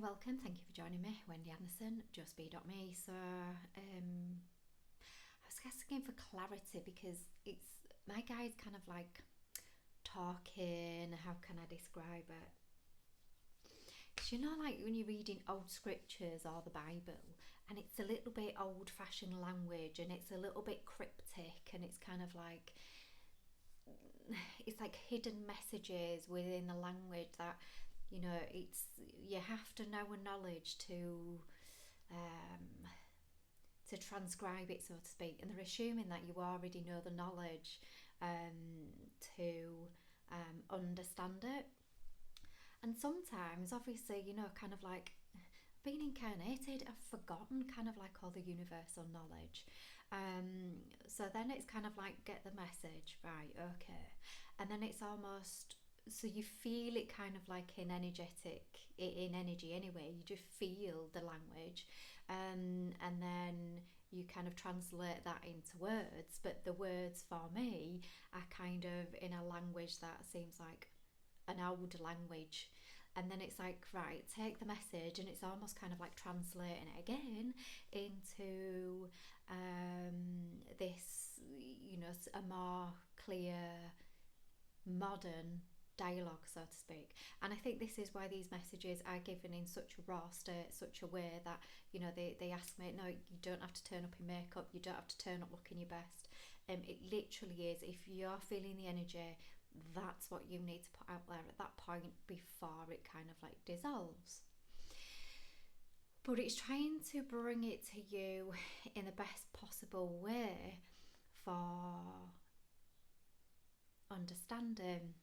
welcome. Thank you for joining me, Wendy Anderson, justbe.me. I was asking for clarity because it's my guy's kind of like talking. How can I describe it? Because like when you're reading old scriptures or the Bible, and it's a little bit old-fashioned language, and it's a little bit cryptic, and it's like hidden messages within the language that it's you have to know a knowledge um, to transcribe it, so to speak, and they're assuming that you already know the knowledge to understand it. And sometimes, obviously, kind of like being incarnated, I've forgotten kind of like all the universal knowledge. So then it's kind of like get the message, right? Okay, and then it's almost so you feel it kind of like in energy anyway. You just feel the language, and then you kind of translate that into words. But the words for me are kind of in a language that seems like an old language, and then it's like, right, take the message, and it's almost kind of like translating it again into this, a more clear modern dialogue, so to speak. And I think this is why these messages are given in such a raw state, such a way that they ask me, no, you don't have to turn up in makeup, you don't have to turn up looking your best. It literally is, if you're feeling the energy, that's what you need to put out there at that point before it kind of like dissolves. But it's trying to bring it to you in the best possible way for understanding.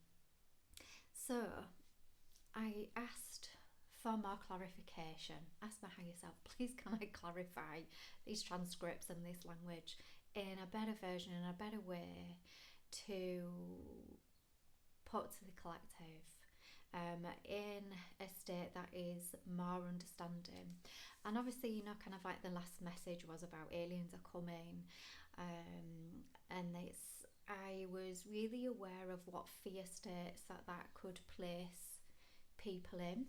So I asked for more clarification. Ask my higher self, please can I clarify these transcripts and this language in a better version, in a better way to put to the collective, in a state that is more understanding. And obviously, kind of like the last message was about aliens are coming, and I was really aware of what fear states that could place people in.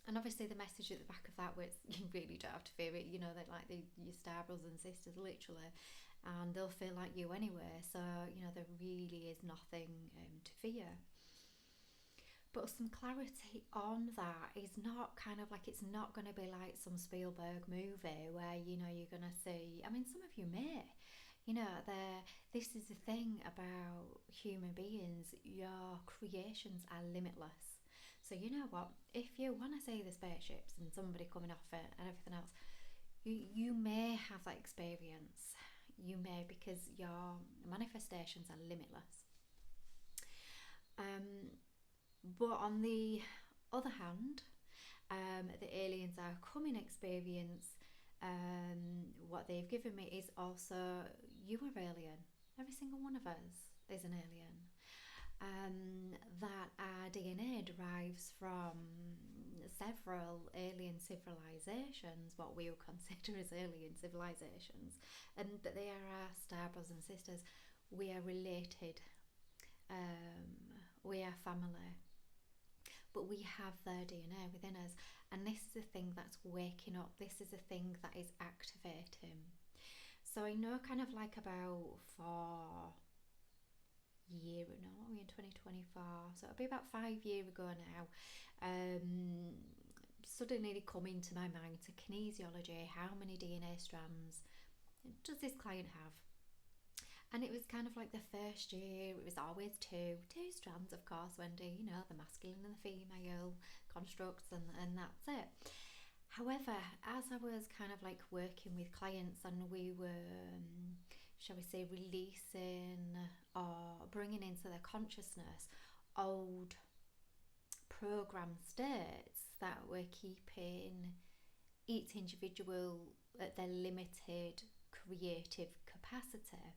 And obviously the message at the back of that was you really don't have to fear it, they're like your star brothers and sisters, literally, and they'll feel like you anyway, so there really is nothing to fear. But some clarity on that is not kind of like, it's not going to be like some Spielberg movie where you're going to see, I mean, some of you may, this is the thing about human beings, your creations are limitless. So you know what, if you want to see the spaceships and somebody coming off it and everything else, you may have that experience. You may, because your manifestations are limitless. But on the other hand, the aliens are coming experience, what they've given me is also, you are alien. Every single one of us is an alien. That our DNA derives from several alien civilizations, what we would consider as alien civilizations, and that they are our star brothers and sisters. We are related, we are family, but we have their DNA within us, and this is the thing that's waking up, this is the thing that is activating. So I know kind of like about 4 year now, we're in 2024, so it'll be about 5 years ago now, suddenly it come into my mind to kinesiology, how many DNA strands does this client have? And it was kind of like the first year, it was always two strands, of course, Wendy, the masculine and the female constructs, and that's it. However, as I was kind of like working with clients and we were, shall we say, releasing or bringing into their consciousness old program states that were keeping each individual at their limited creative capacity,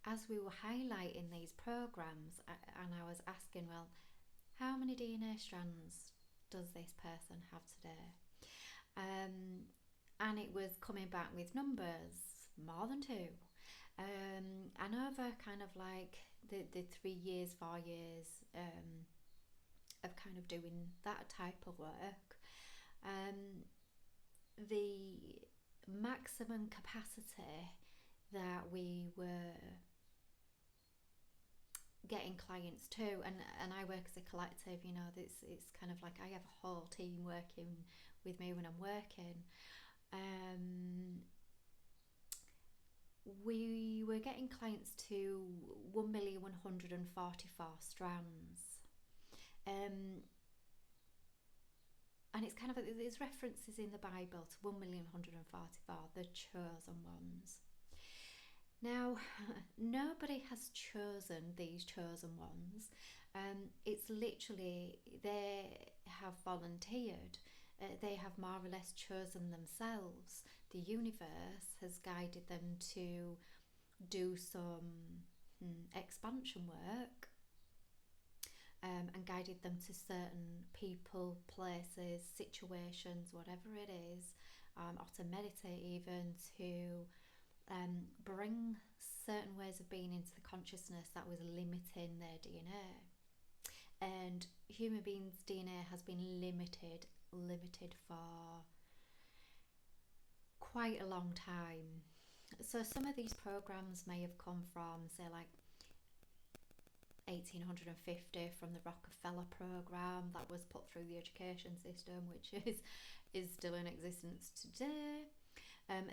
as we were highlighting these programs, and I was asking, well, how many DNA strands does this person have today? And it was coming back with numbers, more than two. And over kind of like the 3 years, 4 years of kind of doing that type of work, The maximum capacity that we were getting clients to, and I work as a collective, you know, it's kind of like I have a whole team working with me when I'm working. We were getting clients to 1,144 strands. And it's kind of like there's references in the Bible to 1,144, the chosen ones. Now, nobody has chosen these chosen ones. It's literally they have volunteered. They have more or less chosen themselves. The universe has guided them to do some expansion work, and guided them to certain people, places, situations, whatever it is, or to meditate even, to bring certain ways of being into the consciousness that was limiting their DNA. And human beings' DNA has been limited for quite a long time. So some of these programs may have come from, say, like 1850, from the Rockefeller program that was put through the education system, which is still in existence today.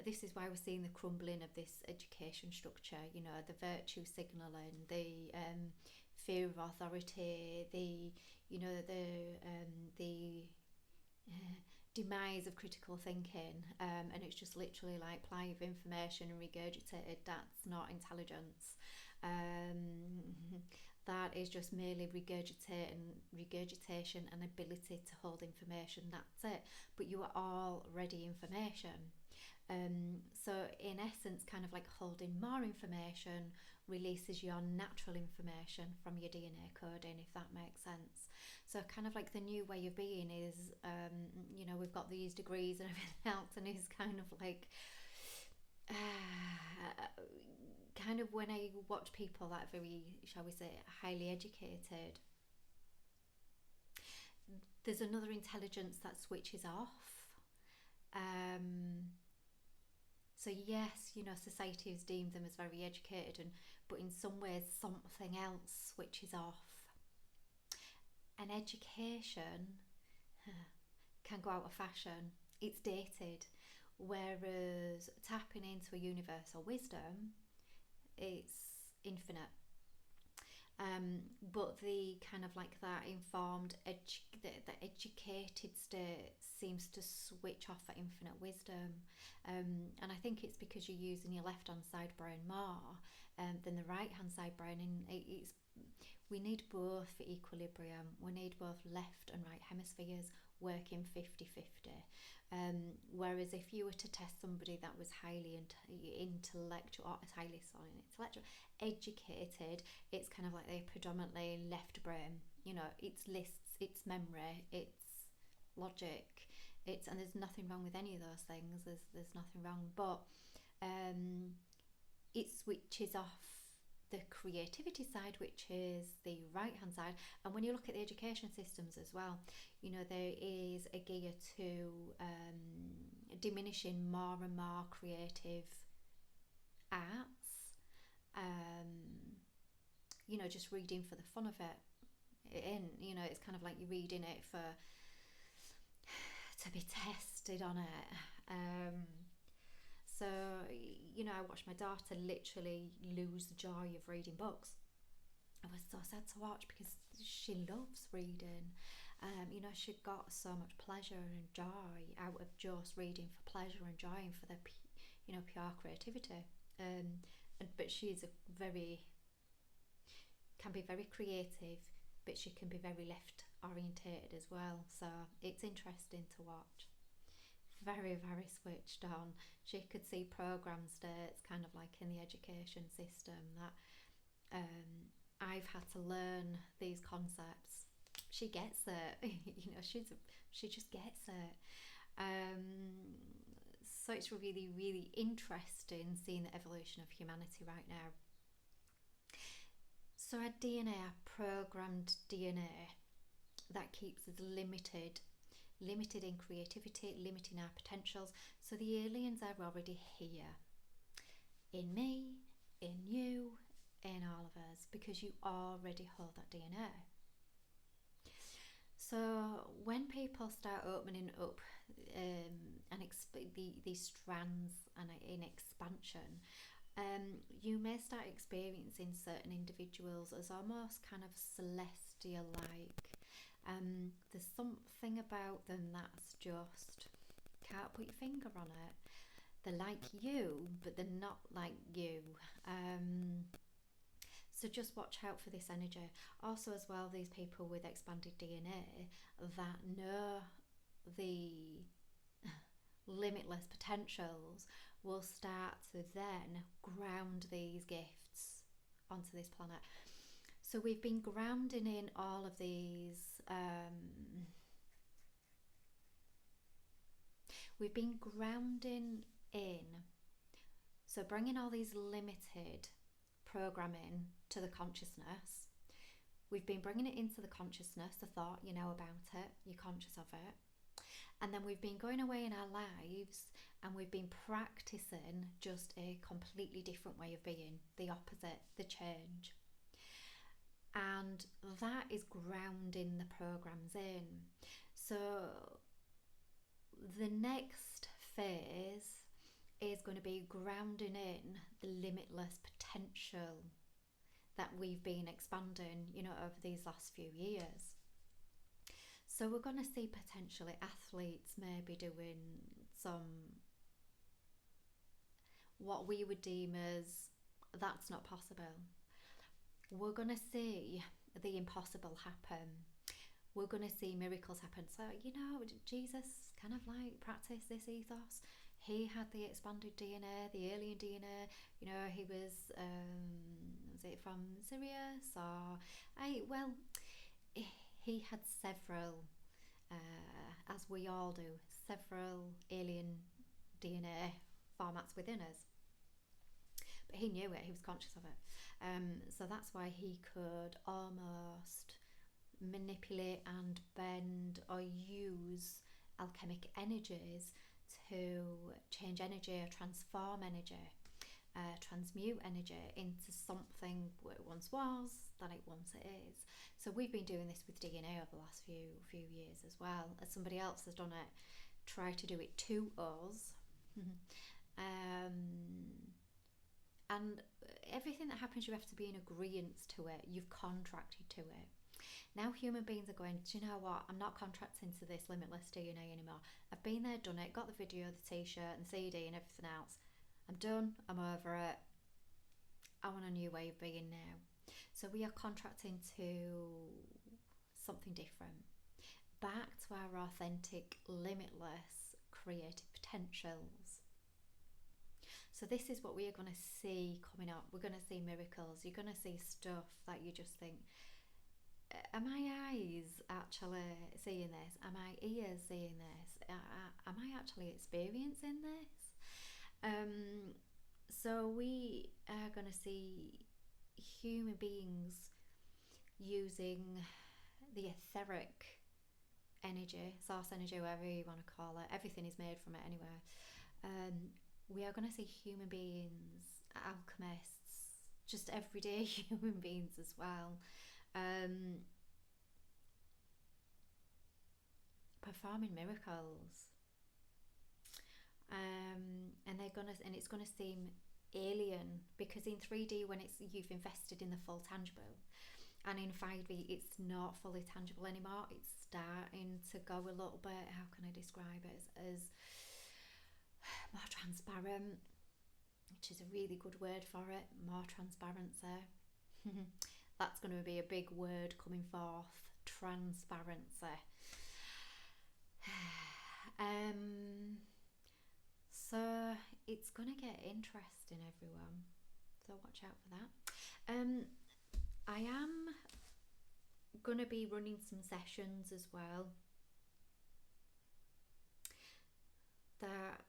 This is why we're seeing the crumbling of this education structure, you know, the virtue signalling, the fear of authority, the demise of critical thinking, and it's just literally like ply of information and regurgitated. That's not intelligence. That is just merely regurgitation and ability to hold information. That's it. But you are already information. So in essence, kind of like holding more information releases your natural information from your DNA coding, if that makes sense. So kind of like the new way of being is, you know, we've got these degrees and everything else, and it's kind of like kind of when I watch people that are very, shall we say, highly educated, there's another intelligence that switches off. So yes, you know, society has deemed them as very educated, but in some ways something else switches off. And education can go out of fashion. It's dated. Whereas tapping into a universal wisdom, it's infinite. But the kind of like that informed, the educated state seems to switch off that infinite wisdom. And I think it's because you're using your left hand side brain more than the right hand side brain. And we need both for equilibrium. We need both left and right hemispheres working 50-50. Whereas if you were to test somebody that was highly intellectual, educated, it's kind of like they're predominantly left brain. You know, it's lists, it's memory, it's logic, and there's nothing wrong with any of those things. There's nothing wrong, but it switches off the creativity side, which is the right hand side. And when you look at the education systems as well, you know, there is a gear to diminishing more and more creative arts. You know, just reading for the fun of it. You know, it's kind of like you're reading it to be tested on it. So, you know, I watched my daughter literally lose the joy of reading books. I was so sad to watch because she loves reading. You know, she got so much pleasure and joy out of just reading for pleasure and joy and for the, you know, pure creativity. But she's can be very creative, but she can be very left orientated as well. So it's interesting to watch. Very, very switched on. She could see program states kind of like in the education system that I've had to learn these concepts. She gets it. You know, she just gets it. So it's really, really interesting seeing the evolution of humanity right now. So our DNA, our programmed DNA, that keeps us limited, limited in creativity, limiting our potentials. So the aliens are already here, in me, in you, in all of us, because you already hold that DNA. So when people start opening up these strands and in expansion, you may start experiencing certain individuals as almost kind of celestial like. There's something about them that's just, can't put your finger on it. They're like you, but they're not like you. So just watch out for this energy. Also as well, these people with expanded DNA that know the limitless potentials will start to then ground these gifts onto this planet. So we've been grounding in all of these we've been grounding in, so bringing all these limited programming to the consciousness. We've been bringing it into the consciousness, the thought, you know about it, you're conscious of it. And then we've been going away in our lives and we've been practicing just a completely different way of being, the opposite, the change. And that is grounding the programs in. So the next phase is going to be grounding in the limitless potential that we've been expanding, over these last few years. So we're going to see potentially athletes maybe doing some, what we would deem as, that's not possible. We're going to see the impossible happen. We're going to see miracles happen. So, Jesus kind of like practiced this ethos. He had the expanded DNA, the alien DNA. He was it from Sirius or he had several, as we all do, several alien DNA formats within us. But he knew it, he was conscious of it. So that's why he could almost manipulate and bend or use alchemic energies to change energy or transform energy, transmute energy into something what it once was, that it once is. So we've been doing this with DNA over the last few years as well. As somebody else has done it, try to do it to us. And everything that happens, you have to be in agreement to it. You've contracted to it. Now human beings are going, do you know what? I'm not contracting to this limitless DNA anymore. I've been there, done it, got the video, the t-shirt and CD and everything else. I'm done, I'm over it. I want a new way of being now. So we are contracting to something different. Back to our authentic, limitless, creative potentials. So this is what we are going to see coming up. We're going to see miracles. You're going to see stuff that you just think, are my eyes actually seeing this? Are my ears seeing this? Am I actually experiencing this? So we are going to see human beings using the etheric energy, source energy, whatever you want to call it. Everything is made from it anyway. We are going to see human beings, alchemists, just everyday human beings as well, performing miracles. And it's gonna seem alien because in 3D, when you've invested in the full tangible, and in 5D it's not fully tangible anymore. It's starting to go a little bit, how can I describe it, as more transparent, which is a really good word for it, more transparency. That's going to be a big word coming forth, transparency. So it's going to get interesting, everyone. So watch out for that. I am going to be running some sessions as well that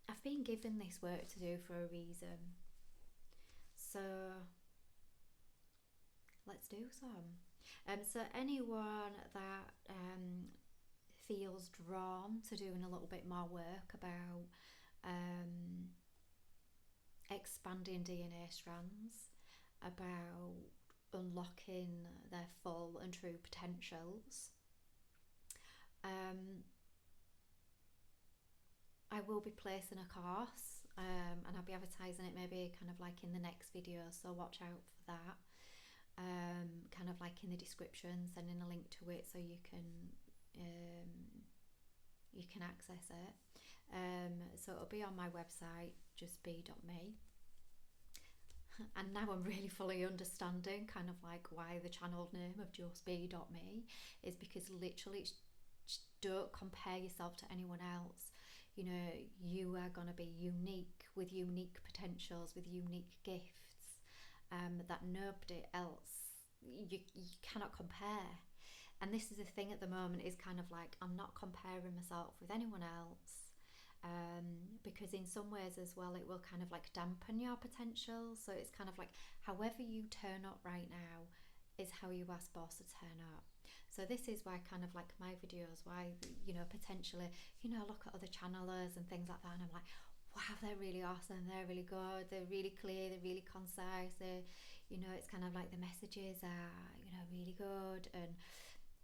I've been given this work to do for a reason. So let's do some. So anyone that feels drawn to doing a little bit more work about expanding DNA strands, about unlocking their full and true potentials. I will be placing a course, and I'll be advertising it maybe kind of like in the next video, so watch out for that. Kind of like in the description, sending a link to it so you can access it. So it'll be on my website, justbe.me. And now I'm really fully understanding kind of like why the channel name of justbe.me is, because literally don't compare yourself to anyone else. You know, you are going to be unique with unique potentials, with unique gifts, that nobody else, you cannot compare. And this is the thing at the moment, is kind of like I'm not comparing myself with anyone else, because in some ways as well it will kind of like dampen your potential. So it's kind of like however you turn up right now is how you are supposed to turn up. So this is why kind of like my videos, why, you know, potentially, you know, I look at other channelers and things like that and I'm like, wow, they're really awesome, they're really good, they're really clear, they're really concise, they, you know, it's kind of like the messages are, you know, really good. And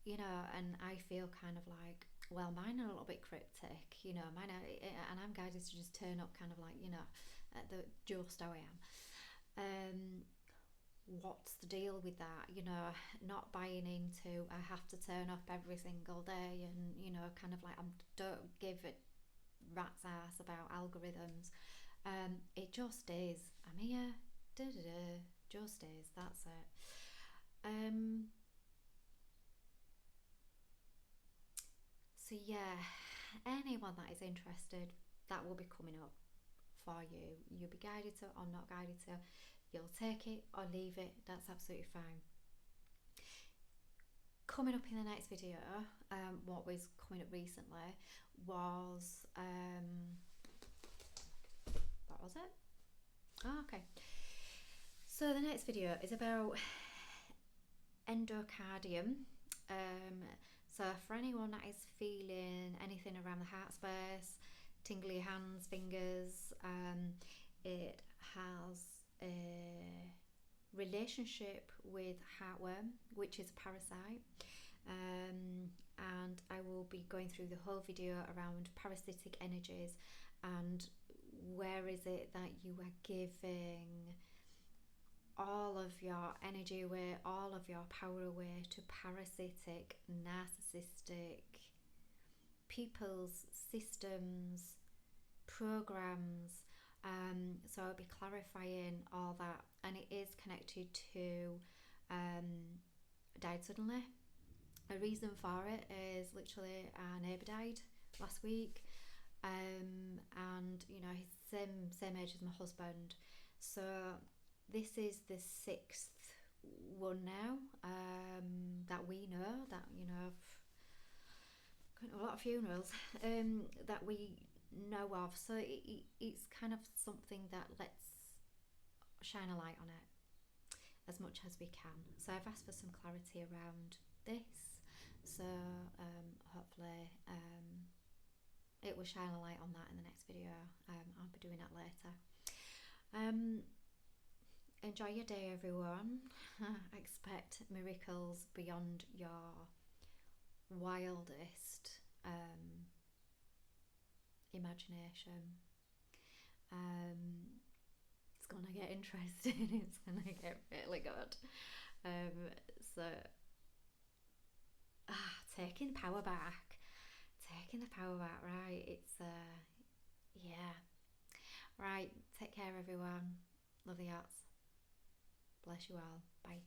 you know, and I feel kind of like, well, mine are a little bit cryptic, you know, mine are, and I'm guided to just turn up kind of like, you know, just how I am. What's the deal with that? You know, not buying into I have to turn up every single day, and you know, kind of like I don't give a rat's ass about algorithms. It just is. I'm here, just is. That's it. So yeah, anyone that is interested, that will be coming up for you. You'll be guided to or not guided to. You'll take it or leave it. That's absolutely fine. Coming up in the next video, what was coming up recently was what was it? Oh, okay. So the next video is about endocardium. So for anyone that is feeling anything around the heart space, tingly hands, fingers, it has a relationship with heartworm, which is a parasite. And I will be going through the whole video around parasitic energies and where is it that you are giving all of your energy away, all of your power away to parasitic, narcissistic people's systems, programs. So I'll be clarifying all that, and it is connected to died suddenly. A reason for it is literally our neighbour died last week, and you know, he's same age as my husband. So this is the 6th one now, that we know, that, you know, I've gone to a lot of funerals, that we know of. So it's kind of something that let's shine a light on it as much as we can. So I've asked for some clarity around this. So hopefully it will shine a light on that in the next video. I'll be doing that later. Enjoy your day, everyone. Expect miracles beyond your wildest imagination. It's gonna get interesting. It's gonna get really good. So taking the power back, right? It's yeah, right. Take care, everyone. Love the arts. Bless you all. Bye.